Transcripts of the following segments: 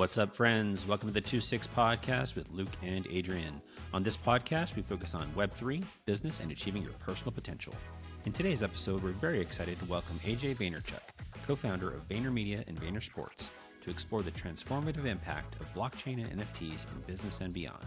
What's up, friends? Welcome to the 2-6 podcast with Luke and Adrian. On this podcast, we focus on Web3, business, and achieving your personal potential. In today's episode, we're very excited to welcome AJ Vaynerchuk, co-founder of VaynerMedia and VaynerSports, to explore the transformative impact of blockchain and NFTs in business and beyond.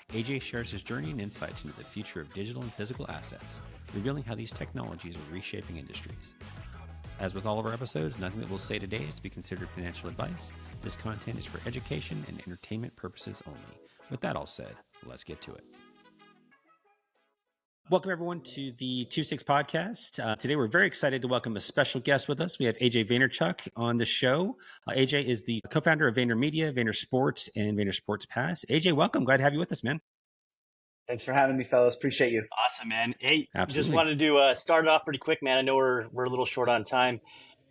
AJ shares his journey and insights into the future of digital and physical assets, revealing how these technologies are reshaping industries. As with all of our episodes, nothing that we'll say today is to be considered financial advice. This content is for education and entertainment purposes only. With that all said, let's get to it. Welcome, everyone, to the 2-6 podcast. Today, we're very excited to welcome a special guest with us. We have AJ Vaynerchuk on the show. AJ is the co-founder of VaynerMedia, VaynerSports, and VaynerSports Pass. AJ, welcome. Glad to have you with us, man. Thanks for having me, fellas. Appreciate you. Awesome, man. Hey, Absolutely. Just wanted to start it off pretty quick, man. I know we're a little short on time,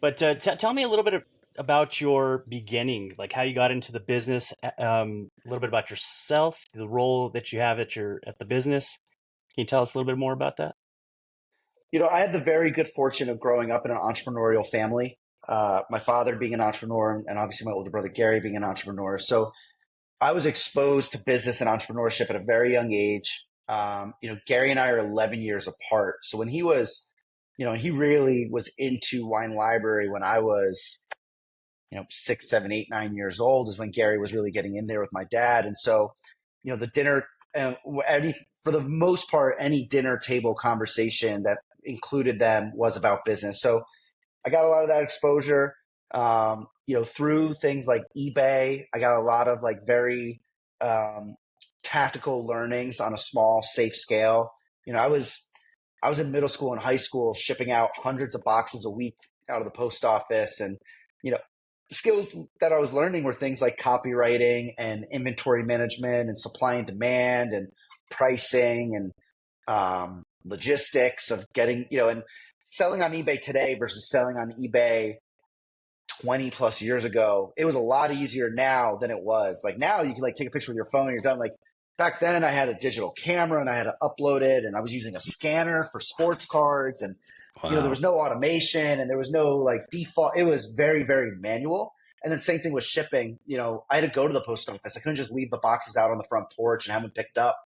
but tell me a little bit about your beginning, like how you got into the business, a little bit about yourself, the role that you have at the business. Can you tell us a little bit more about that? You know, I had the very good fortune of growing up in an entrepreneurial family. My father being an entrepreneur, and obviously my older brother Gary being an entrepreneur. So I was exposed to business and entrepreneurship at a very young age. Gary and I are 11 years apart. So when he was, he really was into wine library when I was, 6, 7, 8, 9 years old is when Gary was really getting in there with my dad. And so, the dinner, for the most part, any dinner table conversation that included them was about business. So I got a lot of that exposure. Through things like eBay, I got a lot of very tactical learnings on a small, safe scale. I was in middle school and high school shipping out hundreds of boxes a week out of the post office. And, the skills that I was learning were things like copywriting and inventory management and supply and demand and pricing and logistics of getting, and selling on eBay today versus selling on eBay 20 plus years ago. It was a lot easier now than it was. Like now you can take a picture with your phone and you're done. Like back then I had a digital camera and I had to upload it and I was using a scanner for sports cards and Wow. there was no automation and there was no default. It was very, very manual. And then same thing with shipping. I had to go to the post office. I couldn't just leave the boxes out on the front porch and have them picked up.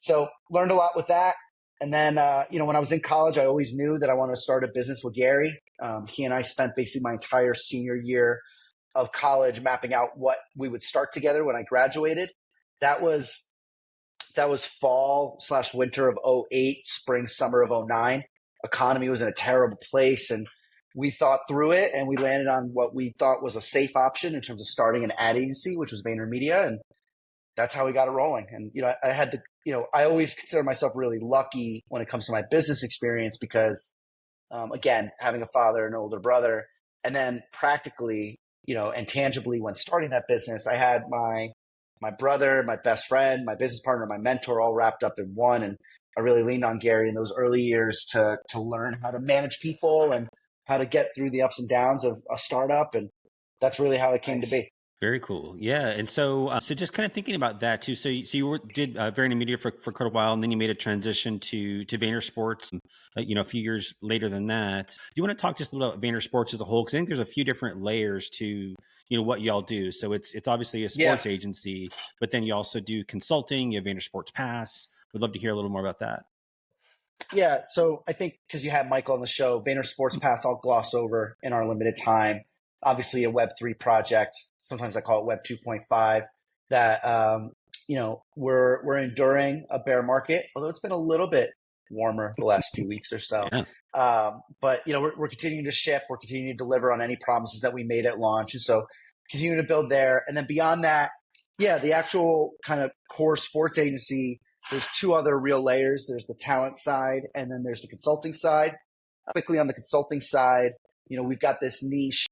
So learned a lot with that. And then, when I was in college, I always knew that I wanted to start a business with Gary. He and I spent basically my entire senior year of college mapping out what we would start together when I graduated. That was fall/winter of 2008, spring, summer of 2009. Economy was in a terrible place. And we thought through it and we landed on what we thought was a safe option in terms of starting an ad agency, which was VaynerMedia. And that's how we got it rolling. And, I had to, I always consider myself really lucky when it comes to my business experience because, again, having a father and an older brother, and then practically, and tangibly when starting that business, I had my brother, my best friend, my business partner, my mentor all wrapped up in one. And I really leaned on Gary in those early years to learn how to manage people and how to get through the ups and downs of a startup. And that's really how it came to be. Very cool. Yeah. And so just kind of thinking about that too. So you did VaynerMedia for quite a while, and then you made a transition to VaynerSports, a few years later than that. Do you want to talk just a little about VaynerSports as a whole? Because I think there's a few different layers to, what y'all do. So it's obviously a sports agency, but then you also do consulting. You have VaynerSports Pass. Would love to hear a little more about that. Yeah. So I think because you had Michael on the show, VaynerSports Pass, I'll gloss over in our limited time. Obviously a Web3 project. Sometimes I call it Web 2.5 that, we're enduring a bear market, although it's been a little bit warmer the last few weeks or so. Yeah. But we're continuing to ship. We're continuing to deliver on any promises that we made at launch. And so continuing to build there. And then beyond that, the actual kind of core sports agency, there's two other real layers. There's the talent side, and then there's the consulting side. Quickly on the consulting side, we've got this niche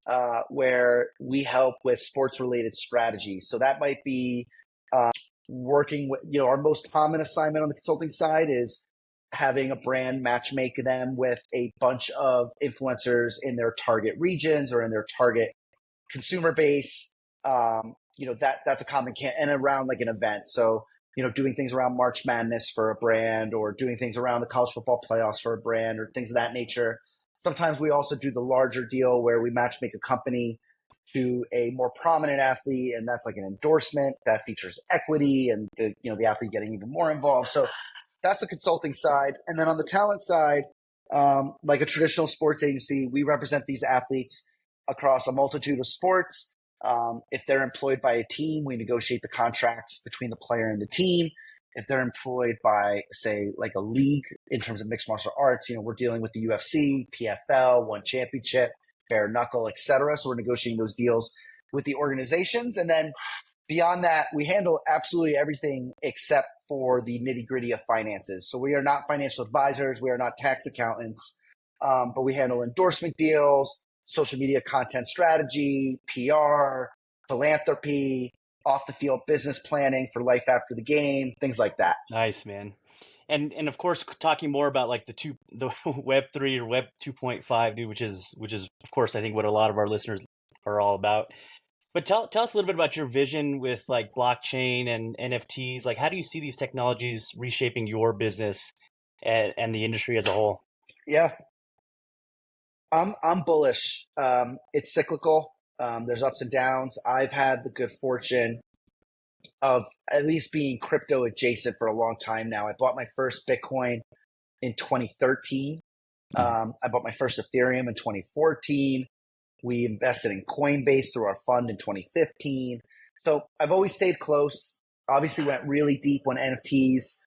where we help with sports-related strategies. So that might be working with, our most common assignment on the consulting side is having a brand matchmake them with a bunch of influencers in their target regions or in their target consumer base. That's a common and around an event. So, doing things around March Madness for a brand or doing things around the college football playoffs for a brand or things of that nature. Sometimes we also do the larger deal where we matchmake a company to a more prominent athlete, and that's like an endorsement that features equity and the athlete getting even more involved. So that's the consulting side. And then on the talent side, like a traditional sports agency, we represent these athletes across a multitude of sports. If they're employed by a team, we negotiate the contracts between the player and the team. If they're employed by, say, like a league in terms of mixed martial arts, we're dealing with the UFC, PFL, One Championship, Bare Knuckle, etc. So we're negotiating those deals with the organizations. And then beyond that, we handle absolutely everything except for the nitty-gritty of finances. So we are not financial advisors. We are not tax accountants, but we handle endorsement deals, social media content strategy, PR, philanthropy, off-the-field business planning for life after the game, things like that. Nice, man. And of course, talking more about like the Web 3 or Web 2.5, dude, which is of course I think what a lot of our listeners are all about. But tell us a little bit about your vision with like blockchain and NFTs. Like, how do you see these technologies reshaping your business and the industry as a whole? Yeah, I'm bullish. It's cyclical. There's ups and downs. I've had the good fortune of at least being crypto adjacent for a long time now. I bought my first Bitcoin in 2013. I bought my first Ethereum in 2014. We invested in Coinbase through our fund in 2015. So I've always stayed close. Obviously went really deep when NFTs,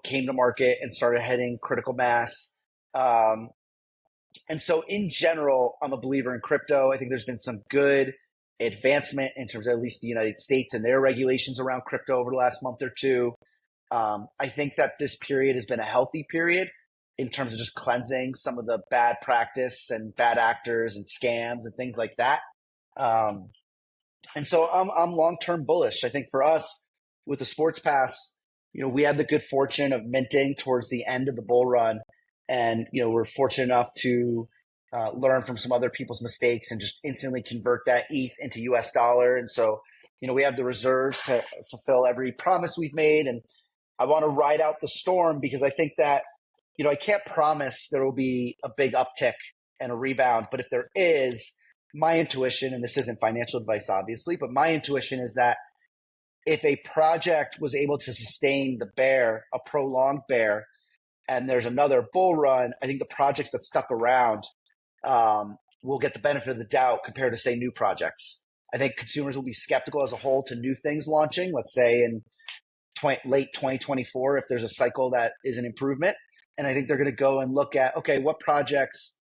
came to market and started hitting critical mass. And so in general, I'm a believer in crypto. I think there's been some good advancement in terms of at least the United States and their regulations around crypto over the last month or two. I think that this period has been a healthy period in terms of just cleansing some of the bad practice and bad actors and scams and things like that. And so I'm long-term bullish. I think for us with the Sports Pass, we had the good fortune of minting towards the end of the bull run. And, we're fortunate enough to learn from some other people's mistakes and just instantly convert that ETH into US dollar. And so, we have the reserves to fulfill every promise we've made. And I want to ride out the storm because I think that, I can't promise there will be a big uptick and a rebound. But if there is, my intuition, and this isn't financial advice, obviously, but my intuition is that if a project was able to sustain the bear, a prolonged bear, and there's another bull run, I think the projects that stuck around will get the benefit of the doubt compared to, say, new projects. I think consumers will be skeptical as a whole to new things launching, let's say in late 2024, if there's a cycle that is an improvement. And I think they're going to go and look at, okay, what projects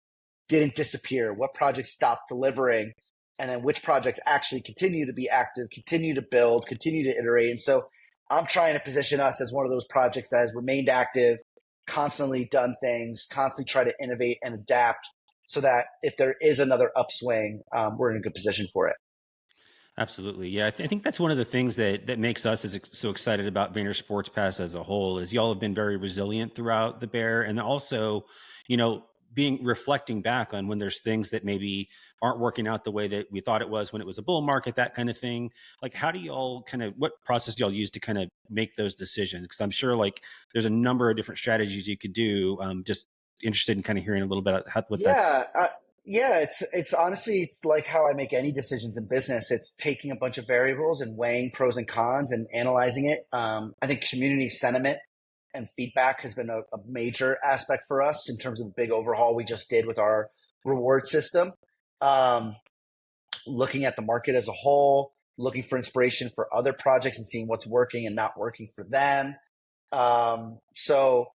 didn't disappear? What projects stopped delivering? And then which projects actually continue to be active, continue to build, continue to iterate. And so I'm trying to position us as one of those projects that has remained active, constantly done things, constantly try to innovate and adapt so that if there is another upswing, we're in a good position for it. Absolutely. Yeah. I think that's one of the things that makes us so excited about VaynerSports Pass as a whole is y'all have been very resilient throughout the bear. And also, reflecting back on when there's things that maybe aren't working out the way that we thought it was when it was a bull market, that kind of thing. Like, how do y'all what process do y'all use to kind of make those decisions? Because I'm sure like there's a number of different strategies you could do. Just interested in kind of hearing a little bit about what that's. Yeah, it's honestly, it's like how I make any decisions in business. It's taking a bunch of variables and weighing pros and cons and analyzing it. I think community sentiment and feedback has been a major aspect for us in terms of the big overhaul we just did with our reward system. Looking at the market as a whole, looking for inspiration for other projects and seeing what's working and not working for them. So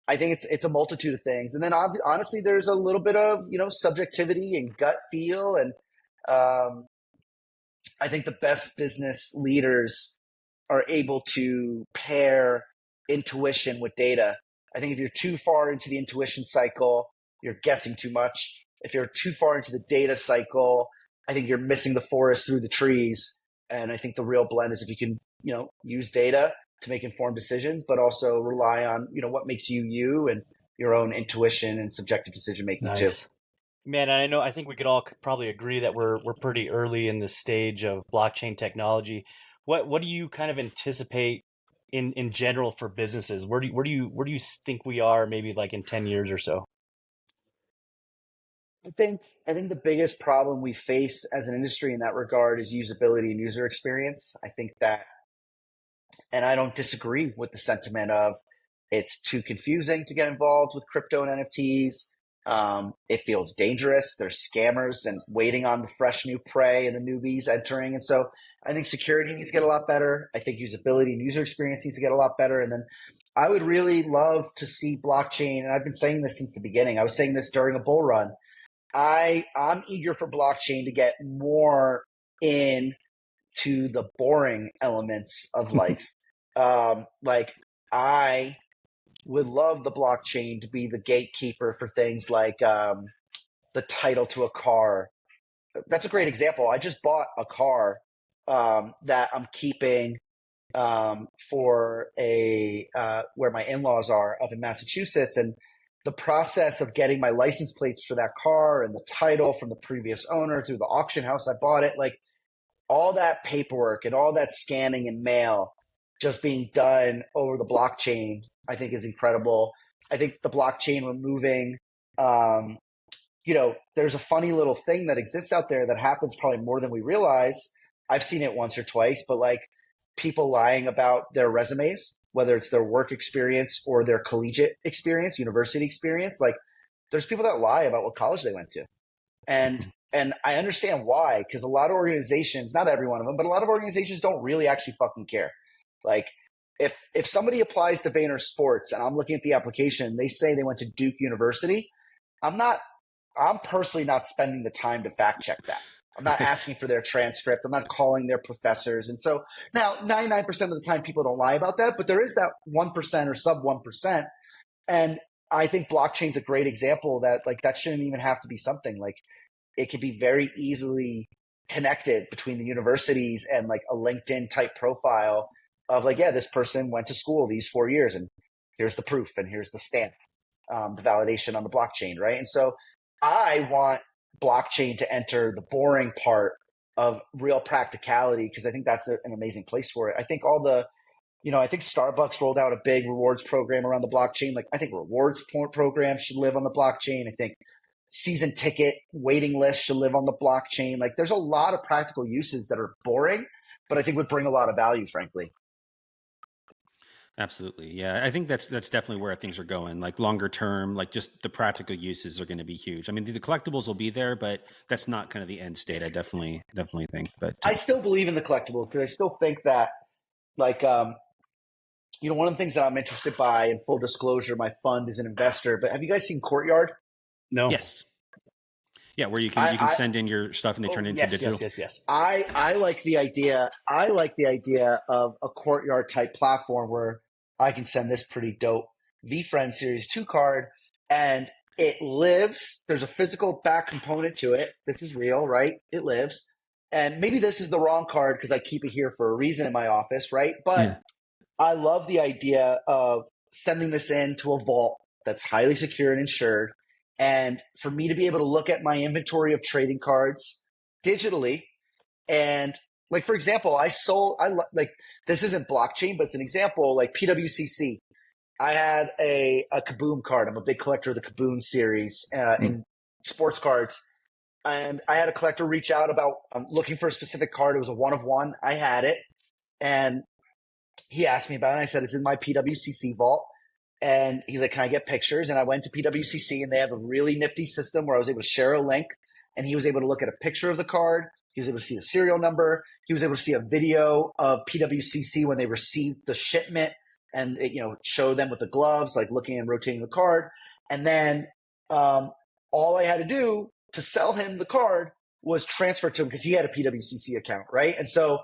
I think it's a multitude of things. And then honestly, there's a little bit of, subjectivity and gut feel. And I think the best business leaders are able to pair intuition with data. I think if you're too far into the intuition cycle, you're guessing too much. If you're too far into the data cycle, I think you're missing the forest through the trees. And I think the real blend is if you can, use data to make informed decisions, but also rely on, what makes you and your own intuition and subjective decision making too. Man, I think we could all probably agree that we're pretty early in the stage of blockchain technology. What do you kind of anticipate in general for businesses? Where do you think we are maybe like in 10 years or so? I think the biggest problem we face as an industry in that regard is usability and user experience. I think that, and I don't disagree with the sentiment of it's too confusing to get involved with crypto and NFTs. It feels dangerous. There's scammers and waiting on the fresh new prey and the newbies entering. And so I think security needs to get a lot better. I think usability and user experience needs to get a lot better. And then I would really love to see blockchain. And I've been saying this since the beginning. I was saying this during a bull run. I'm eager for blockchain to get more in to the boring elements of life. Like I would love the blockchain to be the gatekeeper for things like the title to a car. That's a great example. I just bought a car that I'm keeping for a where my in-laws are up in Massachusetts, and the process of getting my license plates for that car and the title from the previous owner through the auction house I bought it, like all that paperwork and all that scanning and mail just being done over the blockchain, I think is incredible. I think the blockchain removing, there's a funny little thing that exists out there that happens probably more than we realize. I've seen it once or twice, but like people lying about their resumes, whether it's their work experience or their collegiate experience, university experience, like there's people that lie about what college they went to. And I understand why, because a lot of organizations, not every one of them, but a lot of organizations don't really actually fucking care. Like if somebody applies to VaynerSports and I'm looking at the application, they say they went to Duke University, I'm personally not spending the time to fact check that. I'm not asking for their transcript. I'm not calling their professors. And so now 99% of the time people don't lie about that, but there is that 1% or sub 1%. And I think blockchain's a great example that like that shouldn't even have to be something. Like it could be very easily connected between the universities and like a LinkedIn type profile of like, yeah, this person went to school these 4 years and here's the proof and here's the stamp, the validation on the blockchain, right? And so I want blockchain to enter the boring part of real practicality because I think that's an amazing place for it. I think I think Starbucks rolled out a big rewards program around the blockchain. Like I think rewards programs should live on the blockchain. I think season ticket waiting lists should live on the blockchain. Like there's a lot of practical uses that are boring, but I think would bring a lot of value, frankly. Absolutely. Yeah. I think that's definitely where things are going. Like longer term, like just the practical uses are going to be huge. I mean, the collectibles will be there, but that's not kind of the end state. I definitely think, but I still believe in the collectibles because I still think that like, one of the things that I'm interested by, in full disclosure, my fund is an investor, but have you guys seen Courtyard? No. Yes. Yeah, where you can send in your stuff and they turn it into digital. Yes. I like the idea. I like the idea of a Courtyard type platform where I can send this pretty dope VFriend Series 2 card and it lives. There's a physical back component to it. This is real, right? It lives. And maybe this is the wrong card because I keep it here for a reason in my office, right? But yeah. I love the idea of sending this into a vault that's highly secure and insured. And for me to be able to look at my inventory of trading cards digitally. And like, for example, this isn't blockchain, but it's an example, like PWCC. I had a Kaboom card. I'm a big collector of the Kaboom series in sports cards. And I had a collector reach out about looking for a specific card. It was a 1 of 1. I had it. And he asked me about it. And I said, it's in my PWCC vault. And he's like, can I get pictures? And I went to PWCC and they have a really nifty system where I was able to share a link and he was able to look at a picture of the card. He was able to see the serial number. He was able to see a video of PWCC when they received the shipment and show them with the gloves, like looking and rotating the card. And then all I had to do to sell him the card was transfer to him because he had a PWCC account, right? And so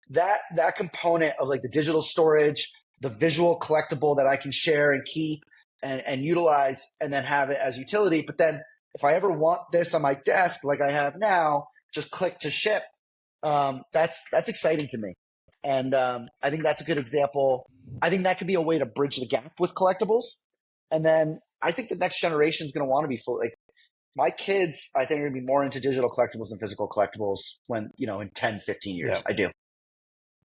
that component of like the digital storage, the visual collectible that I can share and keep and utilize and then have it as utility. But then if I ever want this on my desk, like I have now, just click to ship. That's exciting to me. And I think that's a good example. I think that could be a way to bridge the gap with collectibles. And then I think the next generation is going to want to be full. Like my kids, I think are going to be more into digital collectibles than physical collectibles when, in 10, 15 years. Yeah. I do.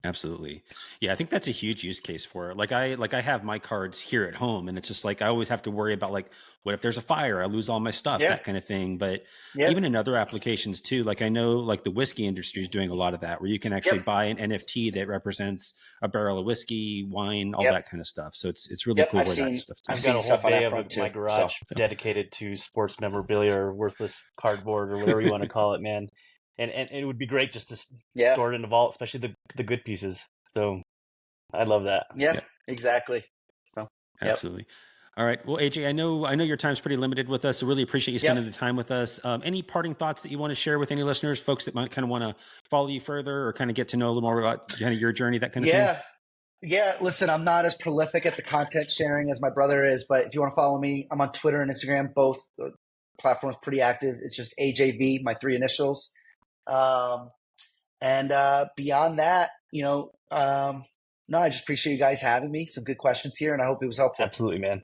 Absolutely. Yeah, I think that's a huge use case for it. Like I have my cards here at home, and it's just like I always have to worry about like what if there's a fire, I lose all my stuff, Yeah. that kind of thing. But Yep. even in other applications too, like I know like the whiskey industry is doing a lot of that where you can actually Yep. buy an NFT that represents a barrel of whiskey, wine, all Yep. that kind of stuff. So it's really Yep. cool where that stuff I've I've too. got seen a whole stuff on bay that of front my too. garage So dedicated to sports memorabilia or worthless cardboard or whatever you want to call it, man. And it would be great just to Yeah. store it in a vault, especially the good pieces. So I love that. Yeah. yeah, Exactly. So, yep. absolutely. All right. Well, AJ, I know your time's pretty limited with us, so really appreciate you Yep. spending the time with us. Any parting thoughts that you want to share with any listeners, folks that might kind of want to follow you further or kind of get to know a little more about kind of your journey, that kind of thing? Yeah. Yeah. Listen, I'm not as prolific at the content sharing as my brother is, but if you want to follow me, I'm on Twitter and Instagram, both platforms pretty active. It's just AJV, my three initials. Um, and beyond that, no, I just appreciate you guys having me. Some good questions here, and I hope it was helpful. Absolutely, man.